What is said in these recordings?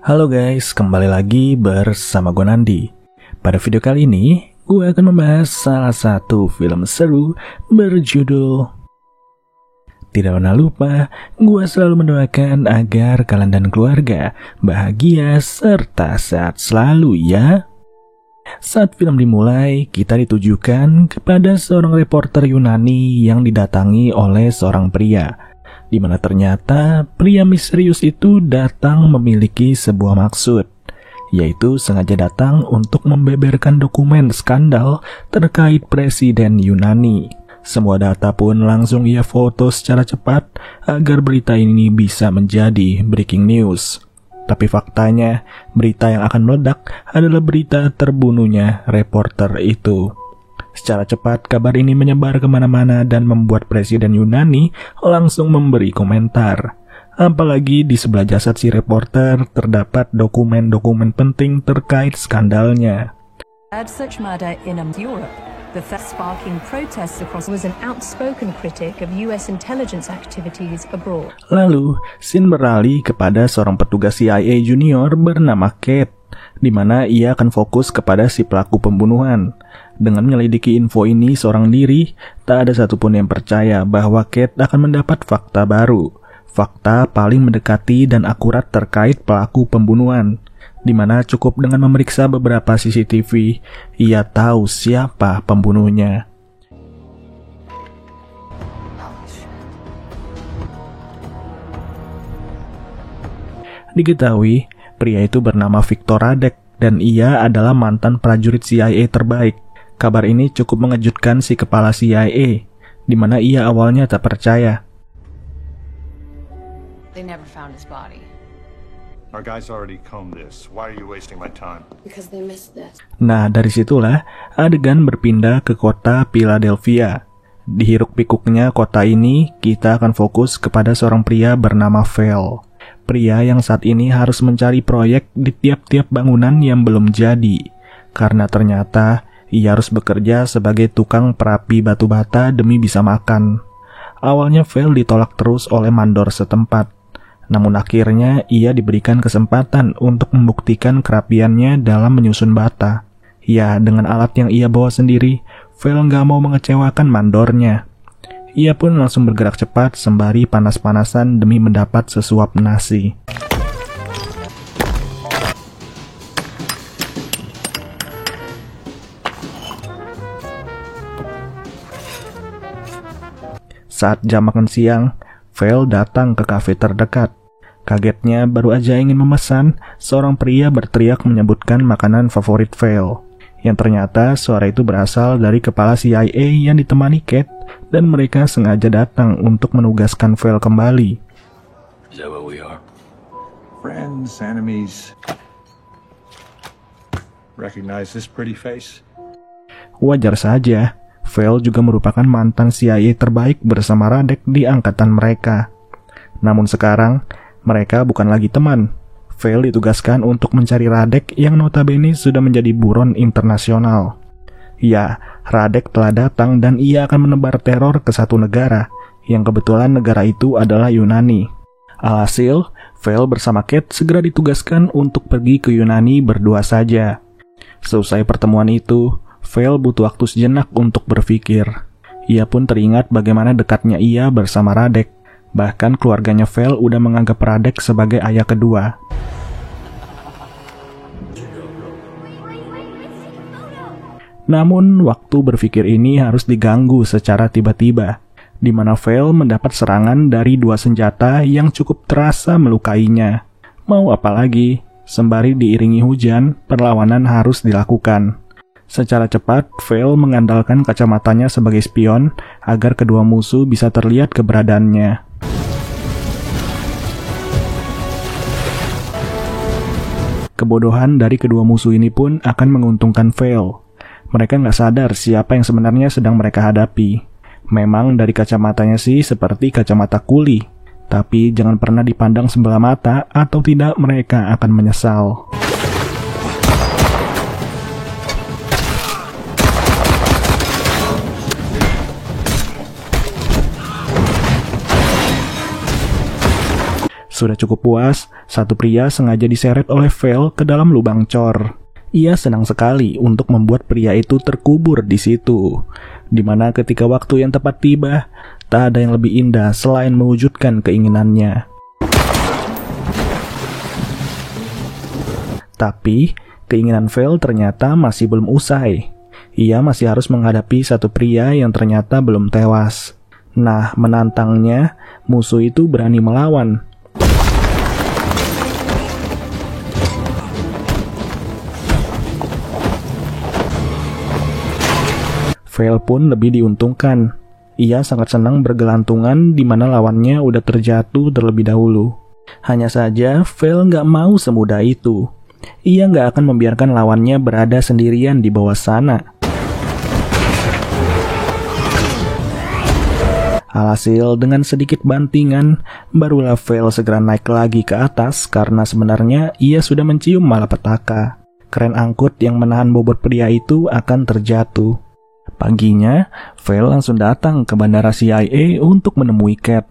Halo guys, kembali lagi bersama gue Nandi. Pada video kali ini, gue akan membahas salah satu film seru berjudul Tidak Pernah Lupa. Gue selalu mendoakan agar kalian dan keluarga bahagia serta sehat selalu ya. Saat film dimulai, kita ditujukan kepada seorang reporter Yunani yang didatangi oleh seorang pria, di mana ternyata pria misterius itu datang memiliki sebuah maksud, yaitu sengaja datang untuk membeberkan dokumen skandal terkait Presiden Yunani. Semua data pun langsung ia foto secara cepat agar berita ini bisa menjadi breaking news. Tapi faktanya, berita yang akan meledak adalah berita terbunuhnya reporter itu. Secara cepat, kabar ini menyebar kemana-mana dan membuat Presiden Yunani langsung memberi komentar. Apalagi di sebelah jasad si reporter terdapat dokumen-dokumen penting terkait skandalnya. Had such murder in Europe. The first sparking protests across was an outspoken critic of US intelligence activities abroad. Lalu, scene beralih kepada seorang petugas CIA junior bernama Kate, di mana ia akan fokus kepada si pelaku pembunuhan. Dengan menyelidiki info ini seorang diri, tak ada satupun yang percaya bahwa Kate akan mendapat fakta baru. Fakta paling mendekati dan akurat terkait pelaku pembunuhan, di mana cukup dengan memeriksa beberapa CCTV, ia tahu siapa pembunuhnya. Diketahui, pria itu bernama Viktor Radek dan ia adalah mantan prajurit CIA terbaik. Kabar ini cukup mengejutkan si kepala CIA, di mana ia awalnya tak percaya. They never found his body. Our guys already combed this. Why are you wasting my time? Because they missed this. Nah, dari situlah adegan berpindah ke kota Philadelphia. Di hiruk-pikuknya kota ini, kita akan fokus kepada seorang pria bernama Val. Pria yang saat ini harus mencari proyek di tiap-tiap bangunan yang belum jadi. Karena ternyata ia harus bekerja sebagai tukang perapi batu bata demi bisa makan. Awalnya Val ditolak terus oleh mandor setempat. Namun akhirnya ia diberikan kesempatan untuk membuktikan kerapiannya dalam menyusun bata. Ya, dengan alat yang ia bawa sendiri, Val nggak mau mengecewakan mandornya. Ia pun langsung bergerak cepat sembari panas-panasan demi mendapat sesuap nasi. Saat jam makan siang, Val datang ke kafe terdekat. Kagetnya baru aja ingin memesan, seorang pria berteriak menyebutkan makanan favorit Val. Yang ternyata suara itu berasal dari kepala CIA yang ditemani Kate, dan mereka sengaja datang untuk menugaskan Val kembali. Is that what we are? Friends, enemies. Recognize this pretty face? Wajar saja, Val juga merupakan mantan CIA terbaik bersama Radek di angkatan mereka. Namun sekarang, mereka bukan lagi teman. Val ditugaskan untuk mencari Radek yang notabene sudah menjadi buron internasional. Ya, Radek telah datang dan ia akan menebar teror ke satu negara, yang kebetulan negara itu adalah Yunani. Alhasil, Val bersama Kate segera ditugaskan untuk pergi ke Yunani berdua saja. Selesai pertemuan itu, Val butuh waktu sejenak untuk berpikir. Ia pun teringat bagaimana dekatnya ia bersama Radek. Bahkan keluarganya Val udah menganggap Radek sebagai ayah kedua. Namun, waktu berpikir ini harus diganggu secara tiba-tiba, di mana Val mendapat serangan dari dua senjata yang cukup terasa melukainya. Mau apa lagi? Sembari diiringi hujan, perlawanan harus dilakukan. Secara cepat, Val mengandalkan kacamatanya sebagai spion agar kedua musuh bisa terlihat keberadaannya. Kebodohan dari kedua musuh ini pun akan menguntungkan Val. Mereka nggak sadar siapa yang sebenarnya sedang mereka hadapi. Memang dari kacamatanya sih seperti kacamata kuli, tapi jangan pernah dipandang sebelah mata atau tidak mereka akan menyesal. Sudah cukup puas, satu pria sengaja diseret oleh Vale ke dalam lubang cor. Ia senang sekali untuk membuat pria itu terkubur di situ. Dimana ketika waktu yang tepat tiba, tak ada yang lebih indah selain mewujudkan keinginannya. Tapi, keinginan Vale ternyata masih belum usai. Ia masih harus menghadapi satu pria yang ternyata belum tewas. Nah, menantangnya, musuh itu berani melawan. Vale pun lebih diuntungkan. Ia sangat senang bergelantungan di mana lawannya udah terjatuh terlebih dahulu. Hanya saja, Vale nggak mau semudah itu. Ia nggak akan membiarkan lawannya berada sendirian di bawah sana. Alhasil, dengan sedikit bantingan, barulah Vale segera naik lagi ke atas karena sebenarnya ia sudah mencium malapetaka. Kren angkut yang menahan bobot pria itu akan terjatuh. Paginya, Vale langsung datang ke bandara CIA untuk menemui Cat.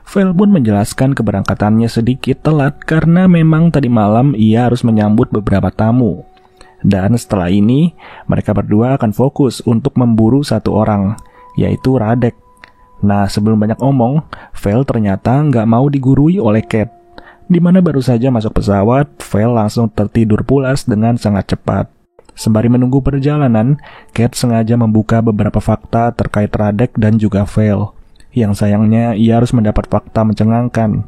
Vale pun menjelaskan keberangkatannya sedikit telat karena memang tadi malam ia harus menyambut beberapa tamu. Dan setelah ini, mereka berdua akan fokus untuk memburu satu orang, yaitu Radek. Nah, sebelum banyak omong, Vale ternyata nggak mau digurui oleh Cat. Dimana baru saja masuk pesawat, Vale langsung tertidur pulas dengan sangat cepat. Sembari menunggu perjalanan, Cat sengaja membuka beberapa fakta terkait Radek dan juga Vale. Yang sayangnya ia harus mendapat fakta mencengangkan.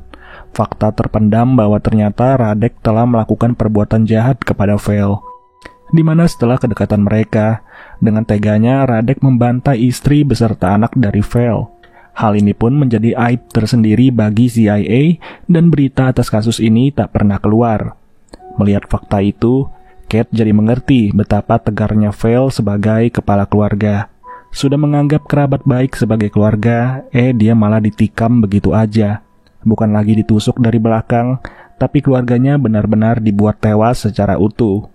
Fakta terpendam bahwa ternyata Radek telah melakukan perbuatan jahat kepada Vale. Dimana setelah kedekatan mereka, dengan teganya Radek membantai istri beserta anak dari Vale. Hal ini pun menjadi aib tersendiri bagi CIA dan berita atas kasus ini tak pernah keluar. Melihat fakta itu, Cat jadi mengerti betapa tegarnya Vale sebagai kepala keluarga. Sudah menganggap kerabat baik sebagai keluarga, dia malah ditikam begitu aja. Bukan lagi ditusuk dari belakang, tapi keluarganya benar-benar dibuat tewas secara utuh.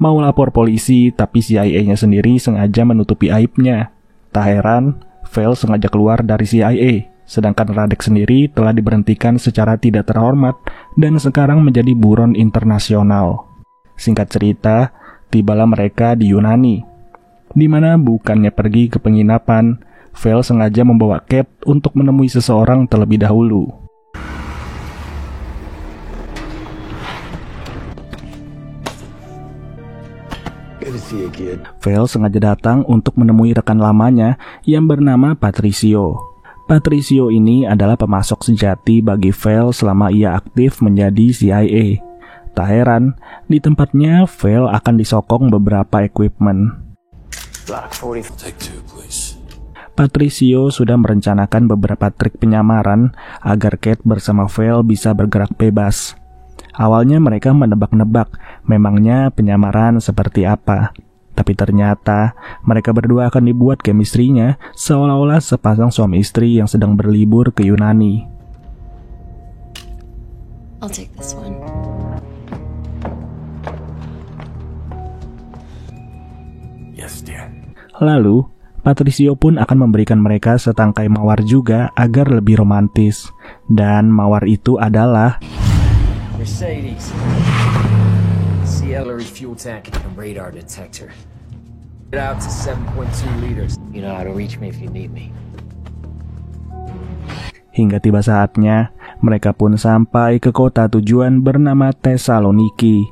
Mau lapor polisi, tapi CIA-nya sendiri sengaja menutupi aibnya. Tak heran, Vale sengaja keluar dari CIA, sedangkan Radek sendiri telah diberhentikan secara tidak terhormat dan sekarang menjadi buron internasional. Singkat cerita, tibalah mereka di Yunani, di mana bukannya pergi ke penginapan, Vale sengaja membawa Cat untuk menemui seseorang terlebih dahulu. Vale sengaja datang untuk menemui rekan lamanya yang bernama Patricio. Patricio ini adalah pemasok sejati bagi Vale selama ia aktif menjadi CIA. Tak heran, di tempatnya Vale akan disokong beberapa equipment. Patricio sudah merencanakan beberapa trik penyamaran agar Cat bersama Vale bisa bergerak bebas. Awalnya mereka menebak-nebak memangnya penyamaran seperti apa. Tapi ternyata mereka berdua akan dibuat chemistry-nya seolah-olah sepasang suami istri yang sedang berlibur ke Yunani. I'll take this one. Yes, dear. Lalu, Patricio pun akan memberikan mereka setangkai mawar juga agar lebih romantis. Dan mawar itu adalah Mercedes. CLRE fuel tank and radar detector. Get out to 7.2 liters. You know how to reach me if you need me. Hingga tiba saatnya, mereka pun sampai ke kota tujuan bernama Thessaloniki.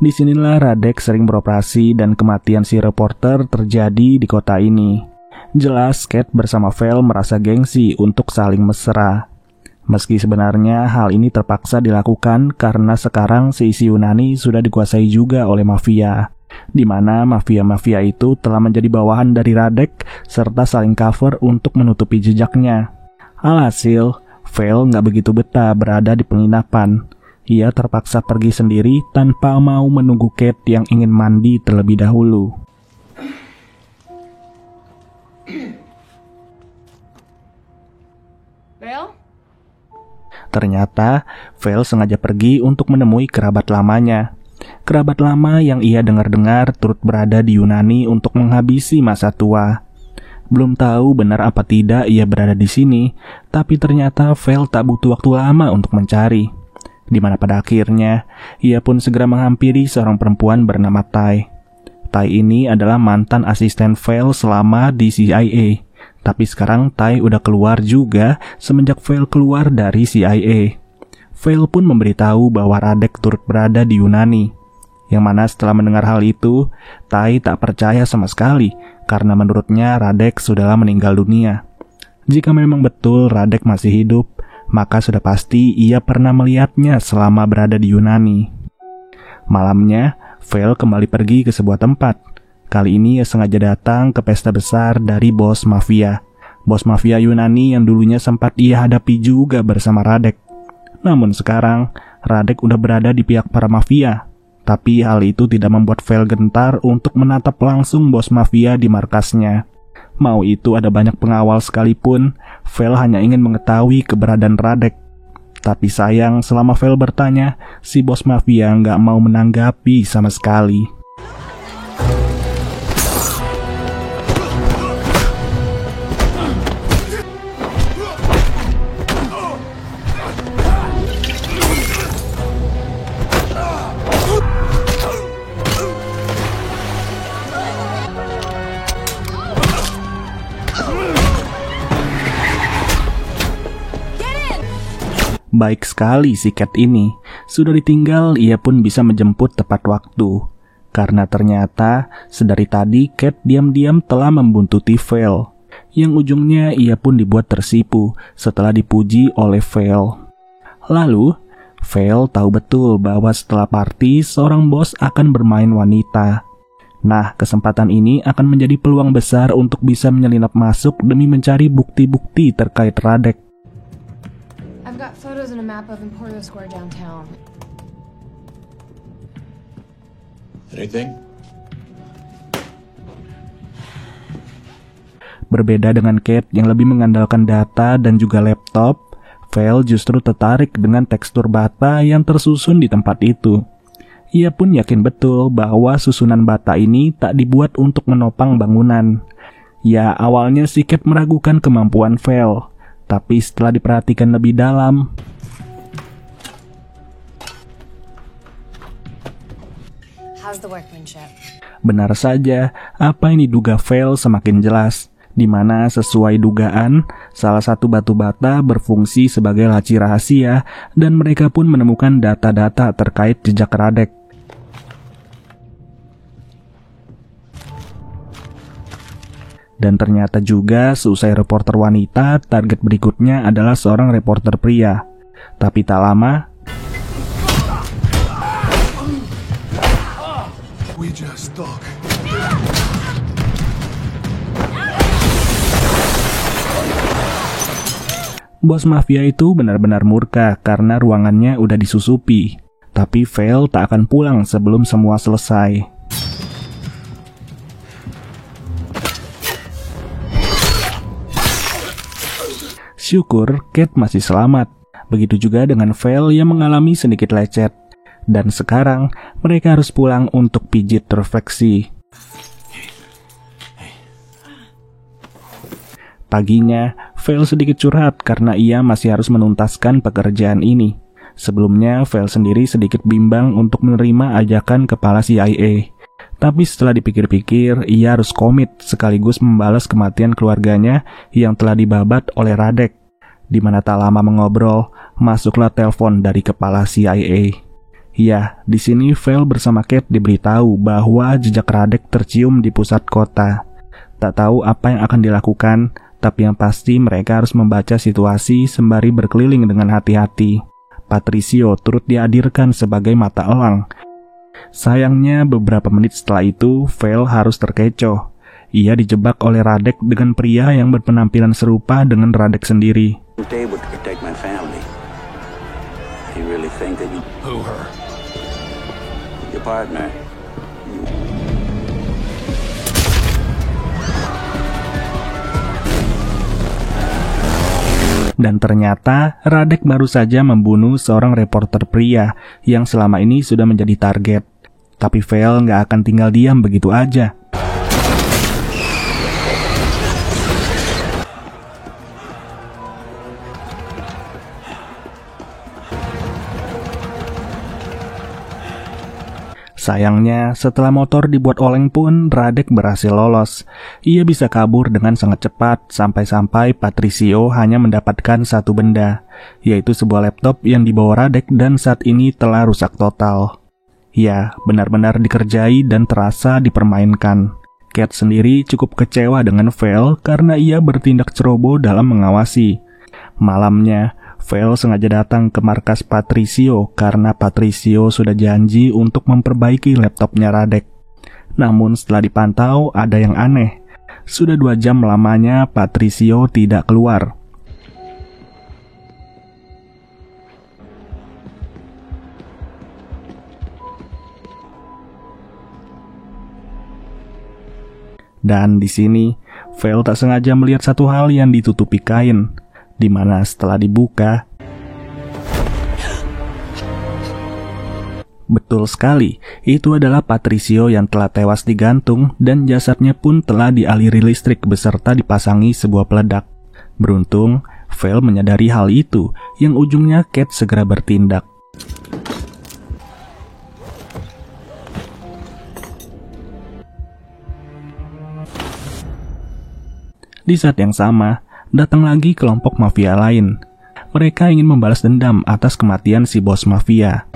Disinilah Radek sering beroperasi dan kematian si reporter terjadi di kota ini. Jelas Cat bersama Vale merasa gengsi untuk saling mesra. Meski sebenarnya hal ini terpaksa dilakukan karena sekarang seisi Yunani sudah dikuasai juga oleh mafia, di mana mafia-mafia itu telah menjadi bawahan dari Radek serta saling cover untuk menutupi jejaknya. Alhasil, Vale nggak begitu betah berada di penginapan. Ia terpaksa pergi sendiri tanpa mau menunggu Cat yang ingin mandi terlebih dahulu. Vale? Ternyata, Vale sengaja pergi untuk menemui kerabat lamanya. Kerabat lama yang ia dengar-dengar turut berada di Yunani untuk menghabisi masa tua. Belum tahu benar apa tidak ia berada di sini, tapi ternyata Vale tak butuh waktu lama untuk mencari. di mana pada akhirnya ia pun segera menghampiri seorang perempuan bernama Tai. Tai ini adalah mantan asisten Vale selama di CIA. Tapi sekarang Tai udah keluar juga semenjak Vale keluar dari CIA. Vale pun memberitahu bahwa Radek turut berada di Yunani. Yang mana setelah mendengar hal itu, Tai tak percaya sama sekali karena menurutnya Radek sudahlah meninggal dunia. Jika memang betul Radek masih hidup, maka sudah pasti ia pernah melihatnya selama berada di Yunani. Malamnya, Vale kembali pergi ke sebuah tempat. Kali ini ia sengaja datang ke pesta besar dari bos mafia. Bos mafia Yunani yang dulunya sempat ia hadapi juga bersama Radek. Namun sekarang, Radek udah berada di pihak para mafia. Tapi hal itu tidak membuat Vale gentar untuk menatap langsung bos mafia di markasnya. Mau itu ada banyak pengawal sekalipun, Vale hanya ingin mengetahui keberadaan Radek. Tapi sayang, selama Vale bertanya, si bos mafia nggak mau menanggapi sama sekali. Baik sekali si Cat ini, sudah ditinggal ia pun bisa menjemput tepat waktu. Karena ternyata sedari tadi Cat diam-diam telah membuntuti Vale, yang ujungnya ia pun dibuat tersipu setelah dipuji oleh Vale. Lalu, Vale tahu betul bahwa setelah party seorang bos akan bermain wanita. Nah, kesempatan ini akan menjadi peluang besar untuk bisa menyelinap masuk demi mencari bukti-bukti terkait Radek. I've got photos and a map of Emporio Square downtown. Anything? Berbeda dengan Kate yang lebih mengandalkan data dan juga laptop, Vale justru tertarik dengan tekstur bata yang tersusun di tempat itu. Ia pun yakin betul bahwa susunan bata ini tak dibuat untuk menopang bangunan. Ya, awalnya si Kate meragukan kemampuan Vale. Tapi setelah diperhatikan lebih dalam, How's the workmanship? benar saja apa yang diduga Vale semakin jelas, di mana sesuai dugaan, salah satu batu bata berfungsi sebagai laci rahasia dan mereka pun menemukan data-data terkait jejak Radek. Dan ternyata juga seusai reporter wanita, target berikutnya adalah seorang reporter pria. Tapi tak lama, We just talk. bos mafia itu benar-benar murka karena ruangannya udah disusupi. Tapi Vale tak akan pulang sebelum semua selesai. Syukur Kate masih selamat. Begitu juga dengan Vale yang mengalami sedikit lecet. Dan sekarang mereka harus pulang untuk pijit refleksi. Paginya, Vale sedikit curhat karena ia masih harus menuntaskan pekerjaan ini. Sebelumnya, Vale sendiri sedikit bimbang untuk menerima ajakan kepala CIA. Tapi setelah dipikir-pikir, ia harus komit sekaligus membalas kematian keluarganya yang telah dibabat oleh Radek. Di mana tak lama mengobrol, masuklah telepon dari kepala CIA. Ya, di sini Vale bersama Kate diberitahu bahwa jejak Radek tercium di pusat kota. Tak tahu apa yang akan dilakukan, tapi yang pasti mereka harus membaca situasi sembari berkeliling dengan hati-hati. Patricio turut dihadirkan sebagai mata elang. Sayangnya beberapa menit setelah itu, Vale harus terkecoh. Ia dijebak oleh Radek dengan pria yang berpenampilan serupa dengan Radek sendiri. Able to protect my family. You really think that you... Who her? Your partner. Dan ternyata Radek baru saja membunuh seorang reporter pria yang selama ini sudah menjadi target. Tapi Vale nggak akan tinggal diam begitu aja. Sayangnya, setelah motor dibuat oleng pun, Radek berhasil lolos. Ia bisa kabur dengan sangat cepat, sampai-sampai Patricio hanya mendapatkan satu benda, yaitu sebuah laptop yang dibawa Radek dan saat ini telah rusak total. Ya, benar-benar dikerjai dan terasa dipermainkan. Cat sendiri cukup kecewa dengan Val karena ia bertindak ceroboh dalam mengawasi. Malamnya, Val sengaja datang ke markas Patricio karena Patricio sudah janji untuk memperbaiki laptopnya Radek. Namun setelah dipantau, ada yang aneh. Sudah 2 jam lamanya Patricio tidak keluar. Dan di sini, Val tak sengaja melihat satu hal yang ditutupi kain, di mana setelah dibuka, betul sekali, itu adalah Patricio yang telah tewas digantung dan jasadnya pun telah dialiri listrik beserta dipasangi sebuah peledak. Beruntung, Val menyadari hal itu, yang ujungnya Cat segera bertindak. Di saat yang sama, datang lagi kelompok mafia lain. Mereka ingin membalas dendam atas kematian si bos mafia.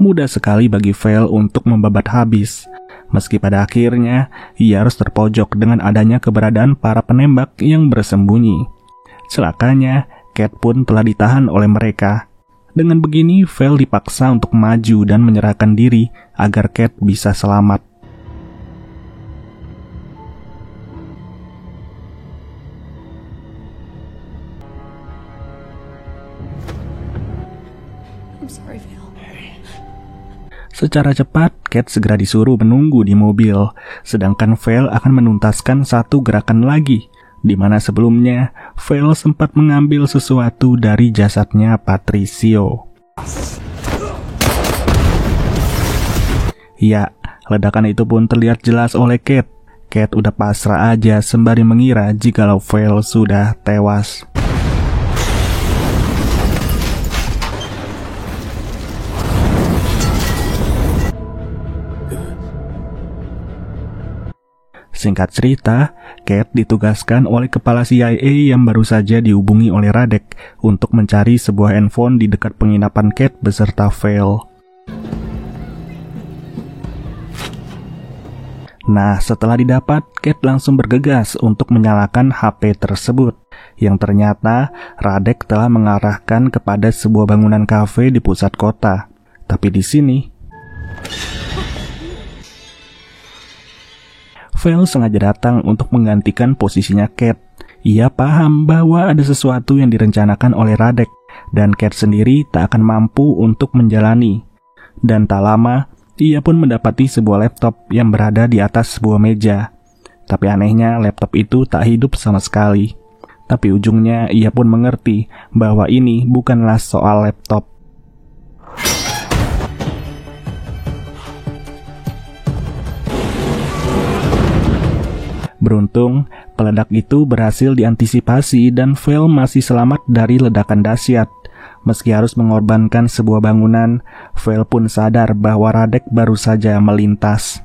Mudah sekali bagi Val untuk membabat habis. Meski pada akhirnya, ia harus terpojok dengan adanya keberadaan para penembak yang bersembunyi. Celakanya, Cat pun telah ditahan oleh mereka. Dengan begini, Val dipaksa untuk maju dan menyerahkan diri agar Cat bisa selamat. I'm sorry, Val. Secara cepat, Cat segera disuruh menunggu di mobil, sedangkan Val akan menuntaskan satu gerakan lagi, di mana sebelumnya Val sempat mengambil sesuatu dari jasadnya Patricio. Ya, ledakan itu pun terlihat jelas oleh Cat. Cat udah pasrah aja sembari mengira jikalau Val sudah tewas. Singkat cerita, Cat ditugaskan oleh kepala CIA yang baru saja dihubungi oleh Radek untuk mencari sebuah handphone di dekat penginapan Cat beserta Val. Nah, setelah didapat, Cat langsung bergegas untuk menyalakan HP tersebut, yang ternyata Radek telah mengarahkan kepada sebuah bangunan kafe di pusat kota. Tapi di sini, Val sengaja datang untuk menggantikan posisinya Cat. Ia paham bahwa ada sesuatu yang direncanakan oleh Radek, dan Cat sendiri tak akan mampu untuk menjalani. Dan tak lama, ia pun mendapati sebuah laptop yang berada di atas sebuah meja. Tapi anehnya, laptop itu tak hidup sama sekali. Tapi ujungnya ia pun mengerti bahwa ini bukanlah soal laptop. Beruntung, peledak itu berhasil diantisipasi dan Val masih selamat dari ledakan dahsyat. Meski harus mengorbankan sebuah bangunan, Val pun sadar bahwa Radek baru saja melintas.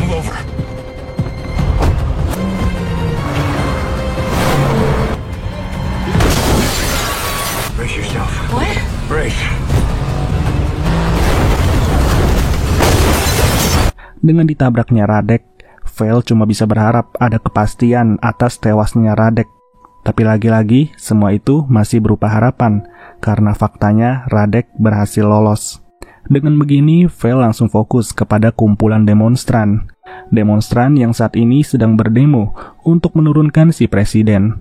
Move over. Brace yourself. What? Brace. Dengan ditabraknya Radek, Val cuma bisa berharap ada kepastian atas tewasnya Radek. Tapi lagi-lagi, semua itu masih berupa harapan, karena faktanya Radek berhasil lolos. Dengan begini, Val langsung fokus kepada kumpulan demonstran. Demonstran yang saat ini sedang berdemo untuk menurunkan si presiden.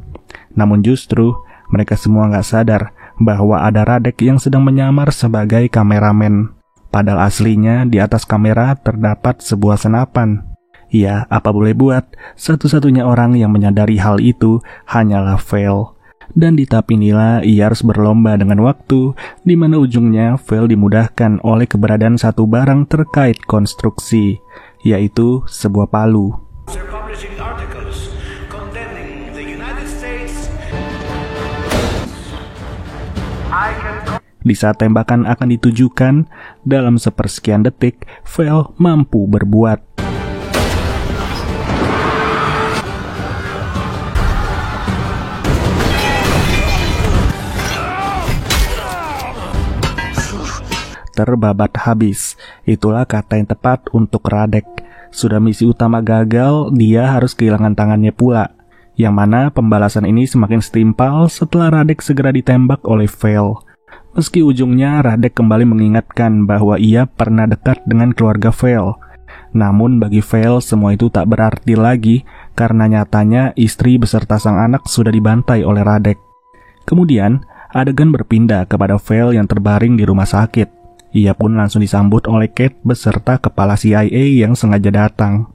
Namun justru, mereka semua nggak sadar bahwa ada Radek yang sedang menyamar sebagai kameramen. Padahal aslinya di atas kamera terdapat sebuah senapan. Ya, apa boleh buat, satu-satunya orang yang menyadari hal itu hanyalah Val. Dan di tahap inilah ia harus berlomba dengan waktu, di mana ujungnya Val dimudahkan oleh keberadaan satu barang terkait konstruksi, yaitu sebuah palu. They're publishing articles condemning the United States. Di saat tembakan akan ditujukan, dalam sepersekian detik, Val mampu berbuat. Terbabat habis, itulah kata yang tepat untuk Radek. Sudah misi utama gagal, dia harus kehilangan tangannya pula. Yang mana pembalasan ini semakin setimpal setelah Radek segera ditembak oleh Val. Meski ujungnya Radek kembali mengingatkan bahwa ia pernah dekat dengan keluarga Val. Namun bagi Val semua itu tak berarti lagi karena nyatanya istri beserta sang anak sudah dibantai oleh Radek. Kemudian adegan berpindah kepada Val yang terbaring di rumah sakit. Ia pun langsung disambut oleh Kate beserta kepala CIA yang sengaja datang.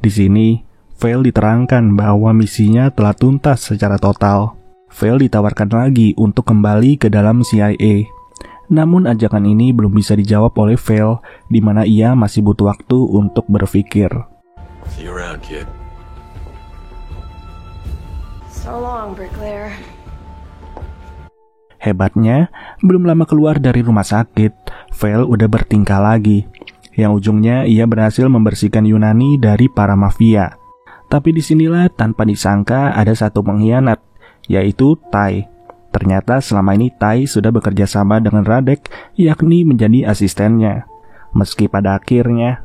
Di sini, Val diterangkan bahwa misinya telah tuntas secara total. Val ditawarkan lagi untuk kembali ke dalam CIA. Namun ajakan ini belum bisa dijawab oleh Val, di mana ia masih butuh waktu untuk berpikir. See you around, kid. So long, Bricklayer. Hebatnya, belum lama keluar dari rumah sakit, Val udah bertingkah lagi. Yang ujungnya ia berhasil membersihkan Yunani dari para mafia. Tapi disinilah tanpa disangka ada satu pengkhianat, yaitu Tai. Ternyata selama ini Tai sudah bekerja sama dengan Radek, yakni menjadi asistennya. Meski pada akhirnya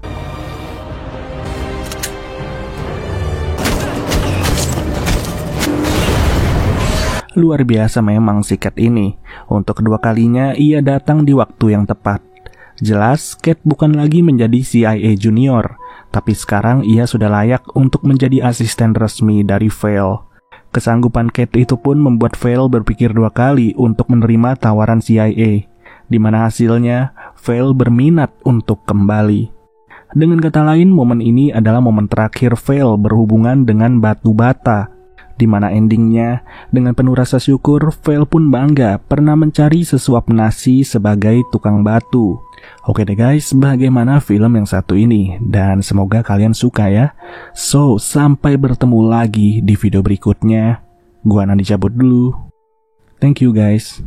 luar biasa memang si Kate ini. Untuk kedua kalinya ia datang di waktu yang tepat. Jelas Kate bukan lagi menjadi CIA junior, tapi sekarang ia sudah layak untuk menjadi asisten resmi dari Val. Kesanggupan Kate itu pun membuat Val berpikir dua kali untuk menerima tawaran CIA, di mana hasilnya Val berminat untuk kembali. Dengan kata lain, momen ini adalah momen terakhir Val berhubungan dengan batu bata, di mana endingnya, dengan penuh rasa syukur, Val pun bangga pernah mencari sesuap nasi sebagai tukang batu. Oke deh guys, bagaimana film yang satu ini? Dan semoga kalian suka ya. So, sampai bertemu lagi di video berikutnya. Gua Nandi cabut dulu. Thank you guys.